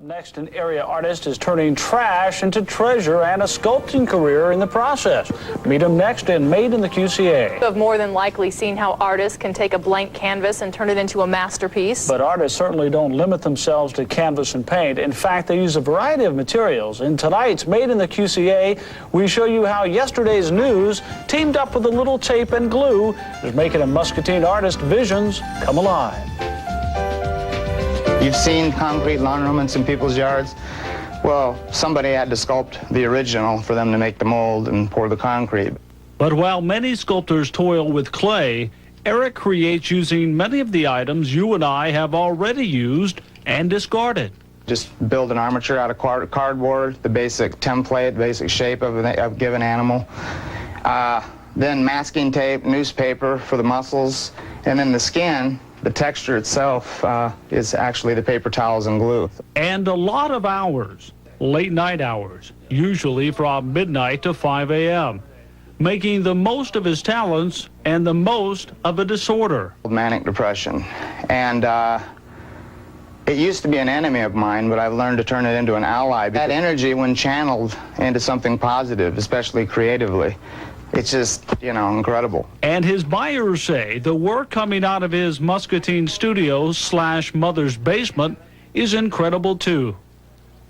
Next, an area artist is turning trash into treasure and a sculpting career in the process. Meet him next in Made in the QCA. You have more than likely seen how artists can take a blank canvas and turn it into a masterpiece. But artists certainly don't limit themselves to canvas and paint. In fact, they use a variety of materials. In tonight's Made in the QCA, we show you how yesterday's news, teamed up with a little tape and glue, is making a Muscatine artist's visions come alive. You've seen concrete lawn ornaments in people's yards. Well, somebody had to sculpt the original for them to make the mold and pour the concrete. But while many sculptors toil with clay, Eric creates using many of the items you and I have already used and discarded. Just build an armature out of cardboard, the basic template, basic shape of a given animal. Then masking tape, newspaper for the muscles, and then the skin. The texture itself is actually the paper towels and glue. And a lot of hours, late night hours, usually from midnight to 5 a.m., making the most of his talents and the most of a disorder. Manic depression. And it used to be an enemy of mine, but I've learned to turn it into an ally. That energy, when channeled into something positive, especially creatively, it's just, you know, incredible. And his buyers say the work coming out of his Muscatine studio / mother's basement is incredible too.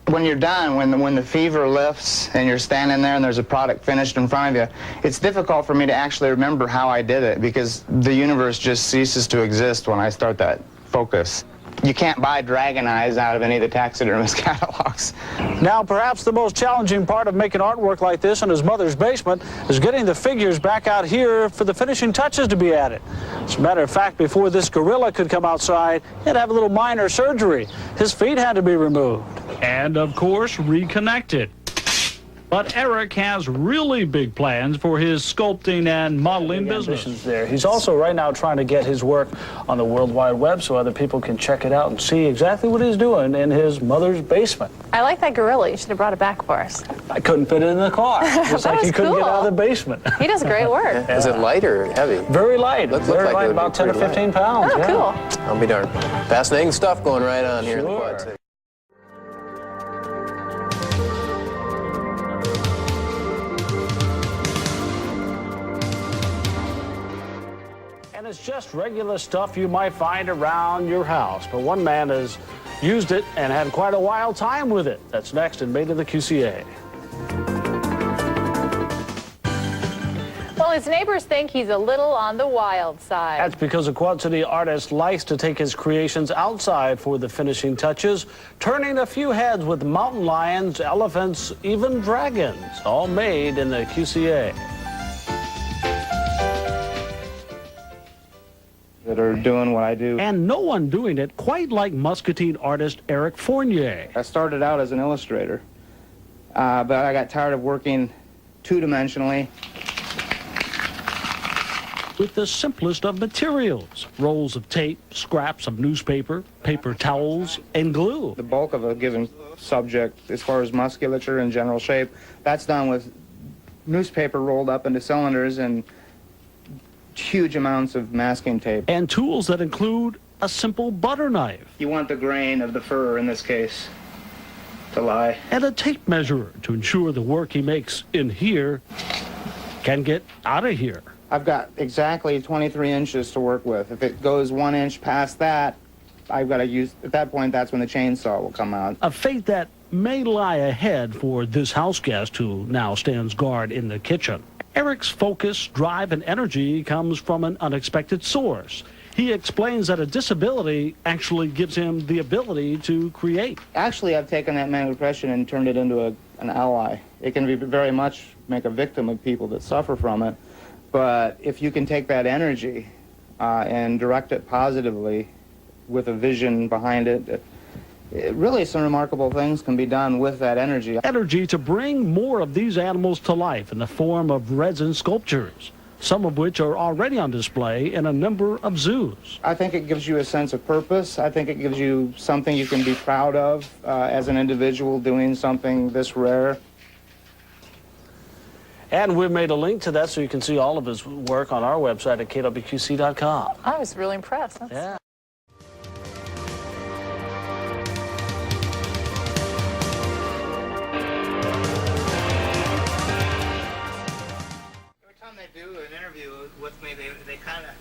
When you're done, when the fever lifts and you're standing there and there's a product finished in front of you, it's difficult for me to actually remember how I did it because the universe just ceases to exist when I start that focus. You can't buy dragon eyes out of any of the taxidermist catalogs. Now, perhaps the most challenging part of making artwork like this in his mother's basement is getting the figures back out here for the finishing touches to be added. As a matter of fact, before this gorilla could come outside, he had to have a little minor surgery. His feet had to be removed. And, of course, reconnected. But Eric has really big plans for his sculpting and modeling business. There. He's also right now trying to get his work on the World Wide Web so other people can check it out and see exactly what he's doing in his mother's basement. I like that gorilla. You should have brought it back for us. I couldn't fit it in the car, just like he couldn't get out of the basement. He does great work. Yeah. Is it light or heavy? Very light. Very like light, about 10 or 15 pounds. Oh, yeah. Cool. I'll be darned. Fascinating stuff going right on here in the Quad City. And it's just regular stuff you might find around your house. But one man has used it and had quite a wild time with it. That's next in Made in the QCA. Well, his neighbors think he's a little on the wild side. That's because a Quad City artist likes to take his creations outside for the finishing touches, turning a few heads with mountain lions, elephants, even dragons, all made in the QCA. That are doing what I do. And no one doing it quite like Muscatine artist Eric Fournier. I started out as an illustrator, but I got tired of working two-dimensionally. With the simplest of materials, rolls of tape, scraps of newspaper, paper towels, and glue. The bulk of a given subject, as far as musculature and general shape, that's done with newspaper rolled up into cylinders and huge amounts of masking tape. And tools that include a simple butter knife. You want the grain of the fur, in this case, to lie. And a tape measurer to ensure the work he makes in here can get out of here. I've got exactly 23 inches to work with. If it goes 1 inch past that, I've got to use, at that point, that's when the chainsaw will come out. A fate that may lie ahead for this house guest who now stands guard in the kitchen. Eric's focus, drive, and energy comes from an unexpected source. He explains that a disability actually gives him the ability to create. Actually, I've taken that manic depression and turned it into an ally. It can be very much make a victim of people that suffer from it. But if you can take that energy and direct it positively with a vision behind it, really some remarkable things can be done with that energy. Energy to bring more of these animals to life in the form of resin sculptures, some of which are already on display in a number of zoos. I think it gives you a sense of purpose. I think it gives you something you can be proud of as an individual doing something this rare. And we've made a link to that so you can see all of his work on our website at kwqc.com. I was really impressed. Yeah. with me, they kind of,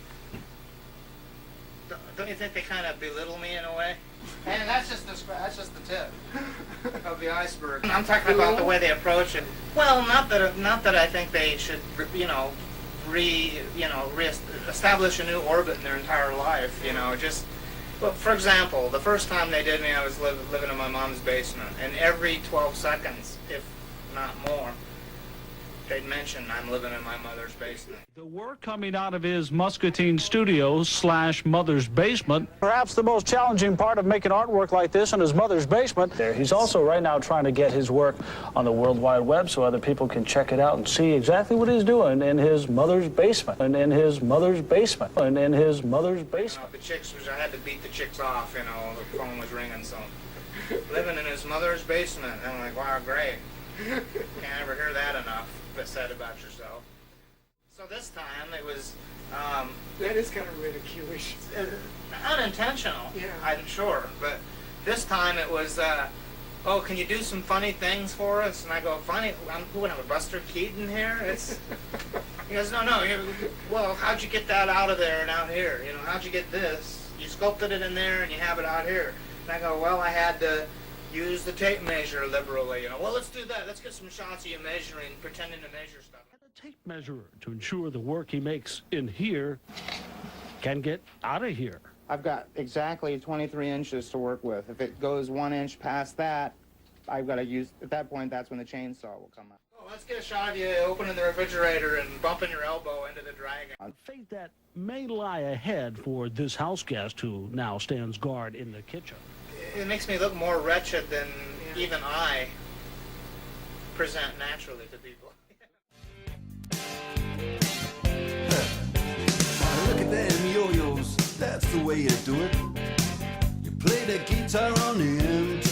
don't you think they kind of belittle me in a way? And that's just the tip of the iceberg. I'm talking about the way they approach it. Well, not that I think they should, establish a new orbit in their entire life. Just. Well, for example, the first time they did me, I was living in my mom's basement, and every 12 seconds, if not more, they'd mention I'm living in my mother's basement. The work coming out of his Muscatine studios / mother's basement, perhaps the most challenging part of making artwork like this in his mother's basement. He's also right now trying to get his work on the World Wide Web so other people can check it out and see exactly what he's doing in his mother's basement, and in his mother's basement, and in his mother's basement. I had to beat the chicks off, the phone was ringing, so living in his mother's basement. And I'm like, wow, great. Can't ever hear that enough said about yourself. So this time it was that is kind of ridiculous. Unintentional, yeah. I'm sure, but this time it was oh, can you do some funny things for us? And I go, funny? Who would have a Buster Keaton here? He goes, no. Well, how'd you get that out of there and out here? How'd you get this? You sculpted it in there and you have it out here. And I go, well, I had to use the tape measure liberally. Well, let's do that. Let's get some shots of you measuring, pretending to measure stuff. A tape measurer to ensure the work he makes in here can get out of here. I've got exactly 23 inches to work with. If it goes 1 inch past that, I've got to use, at that point, that's when the chainsaw will come out. Oh, let's get a shot of you opening the refrigerator and bumping your elbow into the dragon. Fate that may lie ahead for this house guest who now stands guard in the kitchen. It makes me look more wretched than even I present naturally to people. Look at them yo-yos, that's the way you do it. You play the guitar on the empty